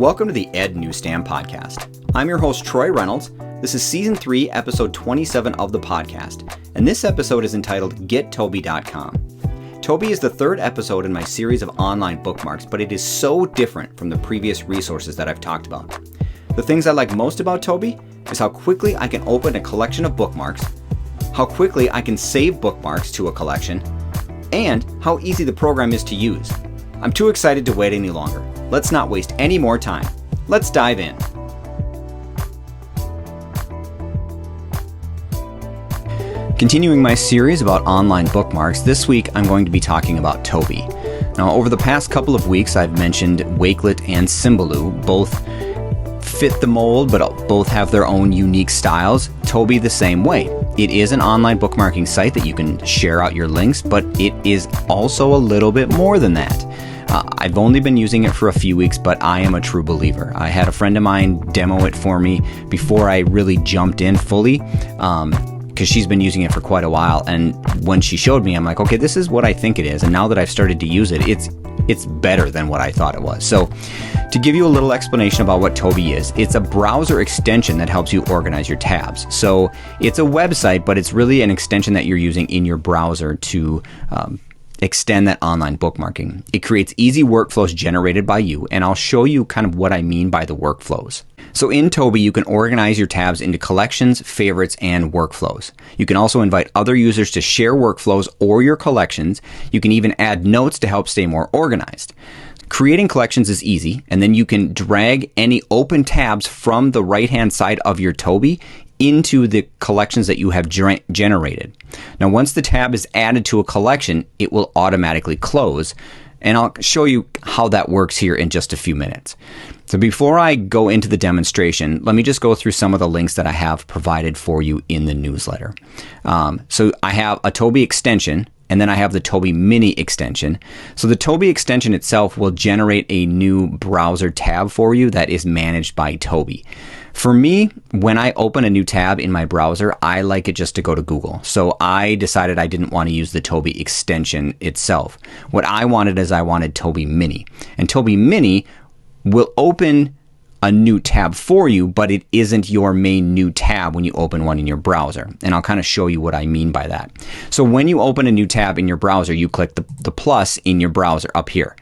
Welcome to the Newsstand podcast. I'm your host, Troy Reynolds. This is Season 3, Episode 27 of the podcast, and this episode is entitled GetToby.com. Toby is the third episode in my series of online bookmarks, but it is so different from the previous resources that I've talked about. The things I like most about Toby is how quickly I can open a collection of bookmarks, how quickly I can save bookmarks to a collection, and how easy the program is to use. I'm too excited to wait any longer. Let's not waste any more time. Let's dive in. Continuing my series about online bookmarks, this week I'm going to be talking about Toby. Now, over the past couple of weeks, I've mentioned Wakelet and Symbaloo. Both fit the mold, but both have their own unique styles. Toby the same way. It is an online bookmarking site that you can share out your links, but it is also a little bit more than that. I've only been using it for a few weeks, but I am a true believer. I had a friend of mine demo it for me before I really jumped in fully, because she's been using it for quite a while. And when she showed me, I'm like, okay, this is what I think it is. And now that I've started to use it, it's better than what I thought it was. So to give you a little explanation about what Toby is, it's a browser extension that helps you organize your tabs. So it's a website, but it's really an extension that you're using in your browser to extend that online bookmarking. It creates easy workflows generated by you, and I'll show you kind of what I mean by the workflows. So in Toby, you can organize your tabs into collections, favorites, and workflows. You can also invite other users to share workflows or your collections. You can even add notes to help stay more organized. Creating collections is easy, and then you can drag any open tabs from the right-hand side of your Toby into the collections that you have generated. Now, once the tab is added to a collection, it will automatically close, and I'll show you how that works here in just a few minutes. So before I go into the demonstration, let me just go through some of the links that I have provided for you in the newsletter. So I have a Toby extension, and then I have the Toby Mini extension. So the Toby extension itself will generate a new browser tab for you that is managed by Toby. For me, when I open a new tab in my browser, I like it just to go to Google. So I decided I didn't want to use the Toby extension itself. What I wanted is I wanted Toby Mini. And Toby Mini will open a new tab for you, but it isn't your main new tab when you open one in your browser. And I'll kind of show you what I mean by that. So when you open a new tab in your browser, you click the plus in your browser up here.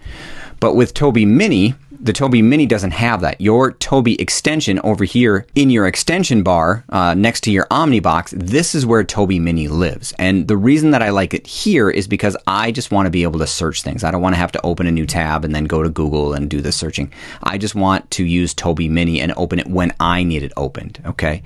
But with Toby Mini, the Toby Mini doesn't have that. Your Toby extension over here in your extension bar next to your Omnibox, this is where Toby Mini lives. And the reason that I like it here is because I just want to be able to search things. I don't want to have to open a new tab and then go to Google and do the searching. I just want to use Toby Mini and open it when I need it opened, okay?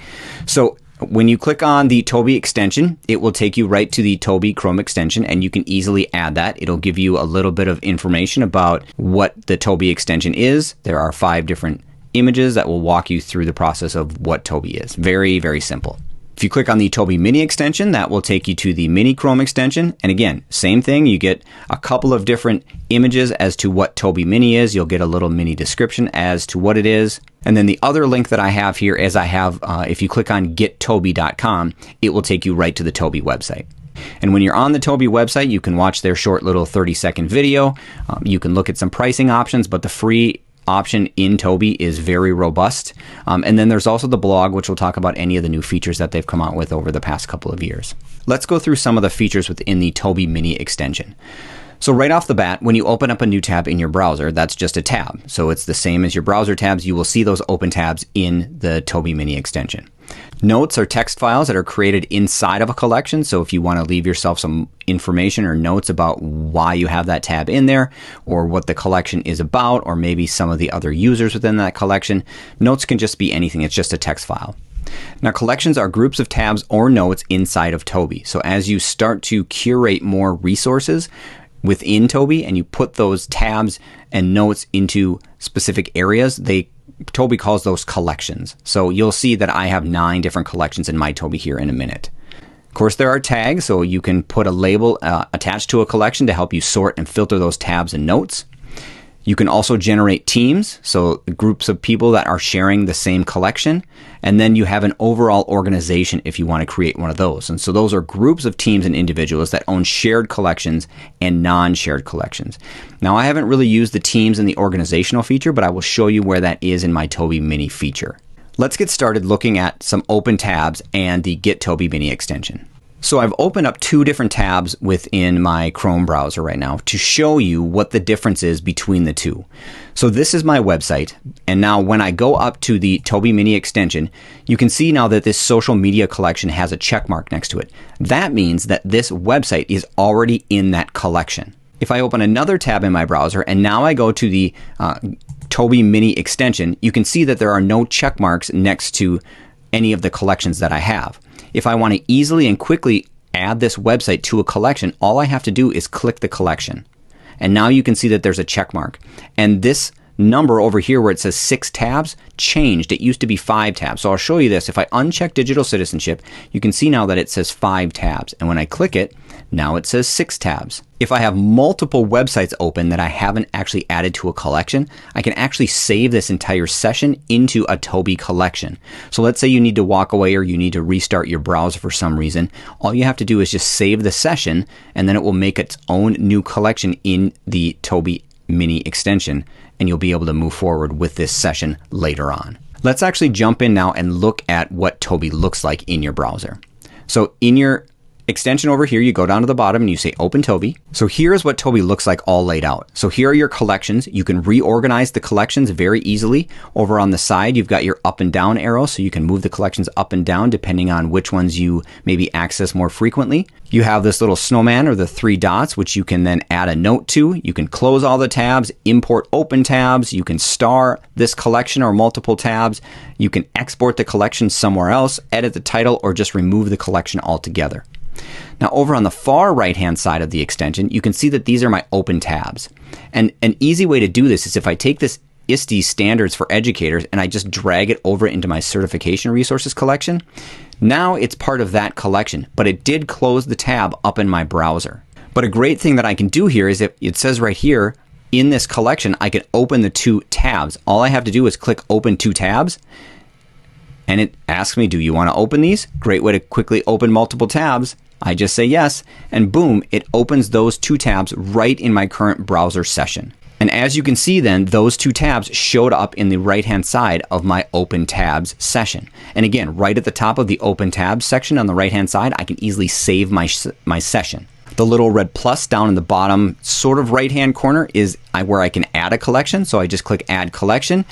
So when you click on the Toby extension, it will take you right to the Toby Chrome extension, and you can easily add that. It'll give you a little bit of information about what the Toby extension is. There are 5 different images that will walk you through the process of what Toby is. Very, very simple. If you click on the Toby Mini extension, that will take you to the Mini Chrome extension. And again, same thing. You get a couple of different images as to what Toby Mini is. You'll get a little mini description as to what it is. And then the other link that I have here is if you click on GetToby.com, it will take you right to the Toby website. And when you're on the Toby website, you can watch their short little 30-second video. You can look at some pricing options, but the free option in Toby is very robust. And then there's also the blog, which will talk about any of the new features that they've come out with over the past couple of years. Let's go through some of the features within the Toby Mini extension. So right off the bat, when you open up a new tab in your browser, that's just a tab. So it's the same as your browser tabs. You will see those open tabs in the Toby Mini extension. Notes are text files that are created inside of a collection. So if you want to leave yourself some information or notes about why you have that tab in there, or what the collection is about, or maybe some of the other users within that collection, notes can just be anything. It's just a text file. Now, collections are groups of tabs or notes inside of Toby. So as you start to curate more resources within Toby and you put those tabs and notes into specific areas, Toby calls those collections. So you'll see that I have 9 different collections in my Toby here in a minute. Of course, there are tags, so you can put a label attached to a collection to help you sort and filter those tabs and notes. You can also generate teams, so groups of people that are sharing the same collection. And then you have an overall organization if you want to create one of those. And so those are groups of teams and individuals that own shared collections and non-shared collections. Now, I haven't really used the teams and the organizational feature, but I will show you where that is in my Toby Mini feature. Let's get started looking at some open tabs and the Get Toby Mini extension. So I've opened up two different tabs within my Chrome browser right now to show you what the difference is between the two. So this is my website, and now when I go up to the Toby Mini extension, you can see now that this social media collection has a check mark next to it. That means that this website is already in that collection. If I open another tab in my browser and now I go to the Toby Mini extension, you can see that there are no check marks next to any of the collections that I have. If I want to easily and quickly add this website to a collection, all I have to do is click the collection. And now you can see that there's a check mark. And this number over here where it says 6 tabs changed. It used to be 5 tabs. So I'll show you this. If I uncheck digital citizenship, you can see now that it says 5 tabs. And when I click it, now it says 6 tabs. If I have multiple websites open that I haven't actually added to a collection, I can actually save this entire session into a Toby collection. So let's say you need to walk away or you need to restart your browser for some reason. All you have to do is just save the session, and then it will make its own new collection in the Toby Mini extension, and you'll be able to move forward with this session later on. Let's actually jump in now and look at what Toby looks like in your browser. So in your extension over here, you go down to the bottom and you say Open Toby. So here's what Toby looks like all laid out. So here are your collections. You can reorganize the collections very easily. Over on the side, you've got your up and down arrow, so you can move the collections up and down depending on which ones you maybe access more frequently. You have this little snowman or the 3 dots, which you can then add a note to. You can close all the tabs, import open tabs. You can star this collection or multiple tabs. You can export the collection somewhere else, edit the title, or just remove the collection altogether. Now over on the far right hand side of the extension, you can see that these are my open tabs. And an easy way to do this is if I take this ISTE standards for educators and I just drag it over into my certification resources collection, now it's part of that collection, but it did close the tab up in my browser. But a great thing that I can do here is if it says right here in this collection, I can open the 2 tabs. All I have to do is click open 2 tabs. And it asks me, do you want to open these? Great way to quickly open multiple tabs. I just say yes, and boom, it opens those 2 tabs right in my current browser session. And as you can see then, those 2 tabs showed up in the right-hand side of my Open Tabs session. And again, right at the top of the Open Tabs section on the right-hand side, I can easily save my session. The little red plus down in the bottom sort of right-hand corner is where I can add a collection. So I just click Add Collection.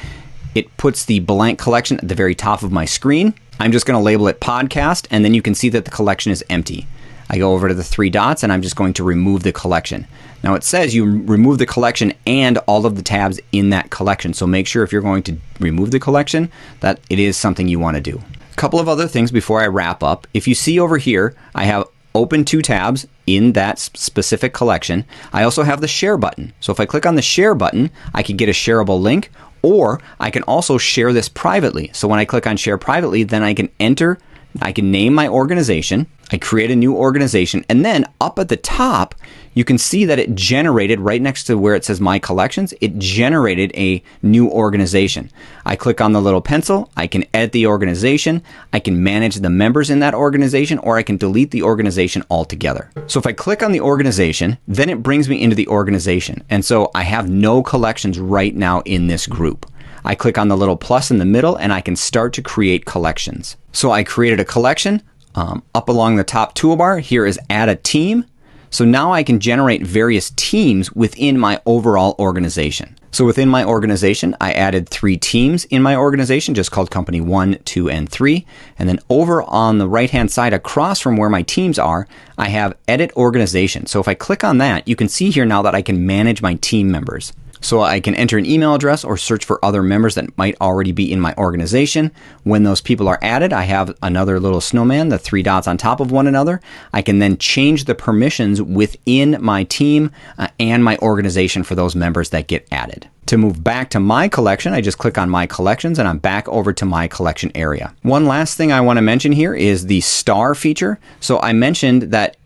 It puts the blank collection at the very top of my screen. I'm just going to label it Podcast, and then you can see that the collection is empty. I go over to the 3 dots, and I'm just going to remove the collection. Now it says you remove the collection and all of the tabs in that collection, so make sure if you're going to remove the collection that it is something you want to do. A couple of other things before I wrap up. If you see over here, I have open 2 tabs in that specific collection. I also have the Share button. So if I click on the Share button, I can get a shareable link, or I can also share this privately. So when I click on Share Privately, then I can name my organization, I create a new organization, and then up at the top, you can see that it generated, right next to where it says My Collections, it generated a new organization. I click on the little pencil, I can edit the organization, I can manage the members in that organization, or I can delete the organization altogether. So if I click on the organization, then it brings me into the organization. And so I have no collections right now in this group. I click on the little plus in the middle and I can start to create collections. So I created a collection. Up along the top toolbar, here is Add a Team. So now I can generate various teams within my overall organization. So within my organization, I added 3 teams in my organization, just called Company 1, 2, and 3. And then over on the right-hand side, across from where my teams are, I have Edit Organization. So if I click on that, you can see here now that I can manage my team members. So I can enter an email address or search for other members that might already be in my organization. When those people are added, I have another little snowman, the 3 dots on top of one another. I can then change the permissions within my team and my organization for those members that get added. To move back to my collection, I just click on My Collections and I'm back over to my collection area. One last thing I want to mention here is the star feature. So I mentioned that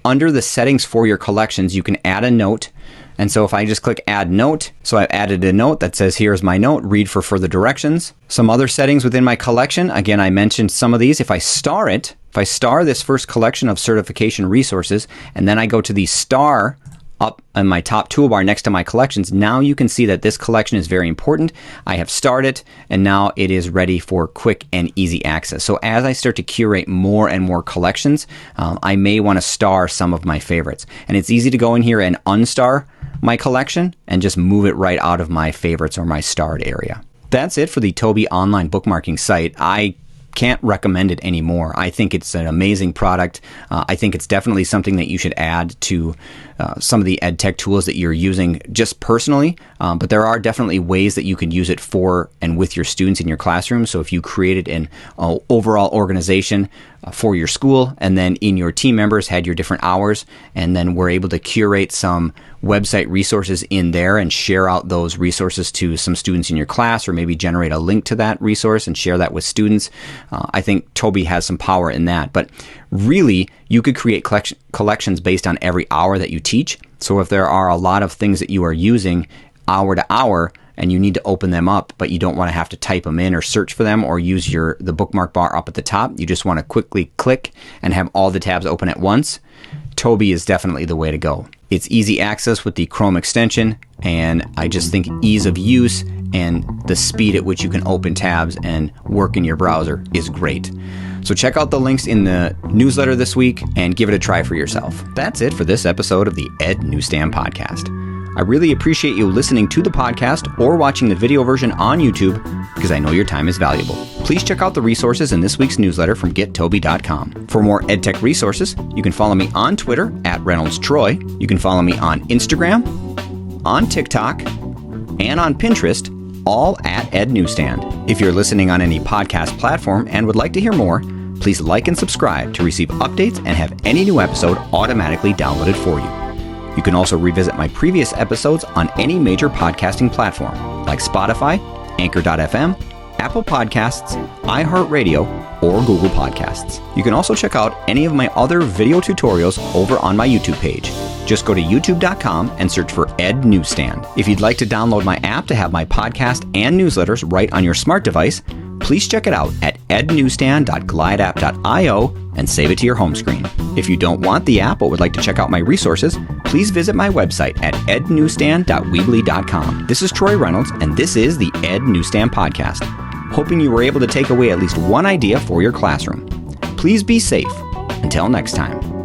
under the settings for your collections, you can add a note And so if I just click add note, so I've added a note that says, here's my note, read for further directions. Some other settings within my collection. Again, I mentioned some of these. If I star it, if I star this first collection of certification resources, and then I go to the star up in my top toolbar next to my collections, now you can see that this collection is very important. I have started, and now it is ready for quick and easy access. So as I start to curate more and more collections, I may want to star some of my favorites. And it's easy to go in here and unstar my collection and just move it right out of my favorites or my starred area. That's it for the Toby online bookmarking site. I can't recommend it anymore. I think it's an amazing product. I think it's definitely something that you should add to some of the ed tech tools that you're using just personally, but there are definitely ways that you can use it for and with your students in your classroom. So if you created an overall organization for your school, and then in your team members had your different hours, and then we're able to curate some website resources in there and share out those resources to some students in your class, or maybe generate a link to that resource and share that with students. I think Toby has some power in that. But really, you could create collections based on every hour that you teach. So if there are a lot of things that you are using hour to hour, and you need to open them up, but you don't want to have to type them in or search for them or use the bookmark bar up at the top. You just want to quickly click and have all the tabs open at once. Toby is definitely the way to go. It's easy access with the Chrome extension, and I just think ease of use and the speed at which you can open tabs and work in your browser is great. So check out the links in the newsletter this week and give it a try for yourself. That's it for this episode of the Ed Newsstand Podcast. I really appreciate you listening to the podcast or watching the video version on YouTube, because I know your time is valuable. Please check out the resources in this week's newsletter from gettoby.com. For more EdTech resources, you can follow me on Twitter at ReynoldsTroy. You can follow me on Instagram, on TikTok, and on Pinterest, all at Ed Newsstand. If you're listening on any podcast platform and would like to hear more, please like and subscribe to receive updates and have any new episode automatically downloaded for you. You can also revisit my previous episodes on any major podcasting platform like Spotify, Anchor.fm, Apple Podcasts, iHeartRadio, or Google Podcasts. You can also check out any of my other video tutorials over on my YouTube page. Just go to youtube.com and search for Ed Newsstand. If you'd like to download my app to have my podcast and newsletters right on your smart device, please check it out at ednewsstand.glideapp.io and save it to your home screen. If you don't want the app but would like to check out my resources, please visit my website at ednewsstand.weebly.com. This is Troy Reynolds, and this is the Ed Newsstand Podcast. Hoping you were able to take away at least one idea for your classroom. Please be safe. Until next time.